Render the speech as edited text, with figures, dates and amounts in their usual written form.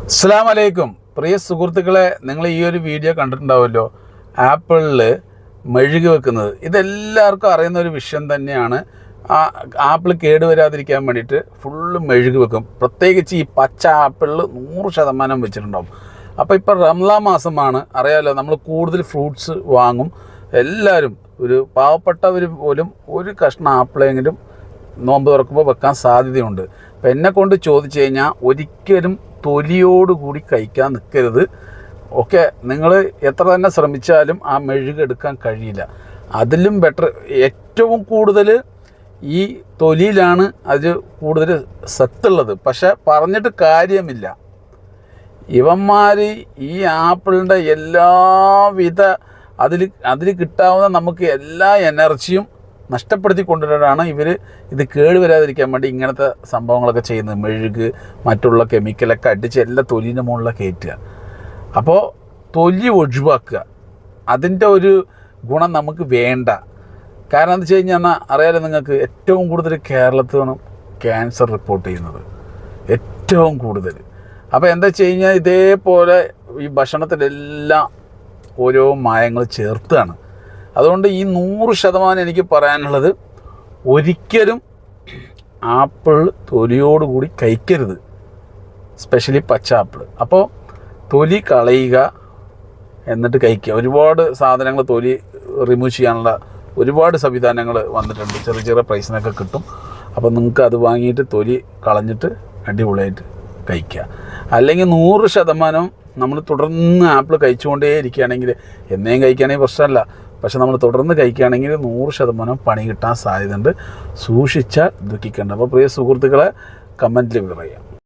അസ്സലാമു അലൈക്കും പ്രിയ സുഹൃത്തുക്കളെ, നിങ്ങൾ ഈ ഒരു വീഡിയോ കണ്ടിട്ടുണ്ടാവുമല്ലോ. ആപ്പിളിൽ മെഴുകി വെക്കുന്നത് ഇതെല്ലാവർക്കും അറിയുന്ന ഒരു വിഷയം തന്നെയാണ്. ആപ്പിൾ കേടുവരാതിരിക്കാൻ വേണ്ടിയിട്ട് ഫുള്ള് മെഴുകി വെക്കും. പ്രത്യേകിച്ച് ഈ പച്ച ആപ്പിളിൽ 100% വെച്ചിട്ടുണ്ടാവും. അപ്പോൾ ഇപ്പോൾ റംസാൻ മാസമാണ്, അറിയാമല്ലോ. നമ്മൾ കൂടുതൽ ഫ്രൂട്ട്സ് വാങ്ങും. എല്ലാവരും ഒരു പാവപ്പെട്ടവർ പോലും ഒരു കഷ്ണം ആപ്പിളെങ്കിലും നോമ്പ് തുറക്കുമ്പോൾ വെക്കാൻ സാധ്യതയുണ്ട്. അപ്പം എന്നെ കൊണ്ട് ചോദിച്ചു കഴിഞ്ഞാൽ ഒരിക്കലും തൊലിയോടുകൂടി കഴിക്കാൻ നിൽക്കരുത്. ഓക്കെ, നിങ്ങൾ എത്ര തന്നെ ശ്രമിച്ചാലും ആ മെഴുകെടുക്കാൻ കഴിയില്ല. അതിലും ബെറ്റർ, ഏറ്റവും കൂടുതൽ ഈ തൊലിയിലാണ് അത് കൂടുതൽ സത്തുള്ളത്. പക്ഷെ പറഞ്ഞിട്ട് കാര്യമില്ല. ഇവന്മാർ ഈ ആപ്പിളിൻ്റെ എല്ലാവിധ അതിൽ കിട്ടാവുന്ന നമുക്ക് എല്ലാ എനർജിയും നഷ്ടപ്പെടുത്തി കൊണ്ടുവരാനാണ് ഇവർ ഇത് കേടുവരാതിരിക്കാൻ വേണ്ടി ഇങ്ങനത്തെ സംഭവങ്ങളൊക്കെ ചെയ്യുന്നത്. മെഴുക്, മറ്റുള്ള കെമിക്കലൊക്കെ അടിച്ച് എല്ലാ തൊലിൻ്റെ മുകളിലൊക്കെ കയറ്റുക. അപ്പോൾ തൊലി ഒഴിവാക്കുക. അതിൻ്റെ ഒരു ഗുണം നമുക്ക് വേണ്ട. കാരണം എന്താ വെച്ച് കഴിഞ്ഞാൽ അറിയാലോ നിങ്ങൾക്ക്, ഏറ്റവും കൂടുതൽ കേരളത്തിലാണ് ക്യാൻസർ റിപ്പോർട്ട് ചെയ്യുന്നത്, ഏറ്റവും കൂടുതൽ. അപ്പോൾ എന്താ വെച്ച് കഴിഞ്ഞാൽ ഇതേപോലെ ഈ ഭക്ഷണത്തിലെല്ലാം ഓരോ മായങ്ങൾ ചേർത്താണ്. അതുകൊണ്ട് ഈ 100% എനിക്ക് പറയാനുള്ളത്, ഒരിക്കലും ആപ്പിൾ തൊലിയോടുകൂടി കഴിക്കരുത്, സ്പെഷ്യലി പച്ച ആപ്പിൾ. അപ്പോൾ തൊലി കളയുക, എന്നിട്ട് കഴിക്കുക. ഒരുപാട് സാധനങ്ങൾ തൊലി റിമൂവ് ചെയ്യാനുള്ള ഒരുപാട് സംവിധാനങ്ങൾ വന്നിട്ടുണ്ട്. ചെറിയ ചെറിയ പ്രൈസിനൊക്കെ കിട്ടും. അപ്പോൾ നിങ്ങൾക്ക് അത് വാങ്ങിയിട്ട് തൊലി കളഞ്ഞിട്ട് അടിപൊളിയായിട്ട് കഴിക്കുക. അല്ലെങ്കിൽ 100% നമ്മൾ തുടർന്ന് ആപ്പിൾ കഴിച്ചുകൊണ്ടേ ഇരിക്കുകയാണെങ്കിൽ, എന്നേയും കഴിക്കുകയാണെങ്കിൽ പ്രശ്നമല്ല. പക്ഷെ നമ്മൾ തുടർന്ന് കഴിക്കുകയാണെങ്കിൽ 100% പണി കിട്ടാൻ സാധ്യതയുണ്ട്. സൂക്ഷിച്ചാൽ ദുഃഖിക്കേണ്ട. അപ്പോൾ പ്രിയ സുഹൃത്തുക്കളെ, കമൻറ്റിൽ പറയാം.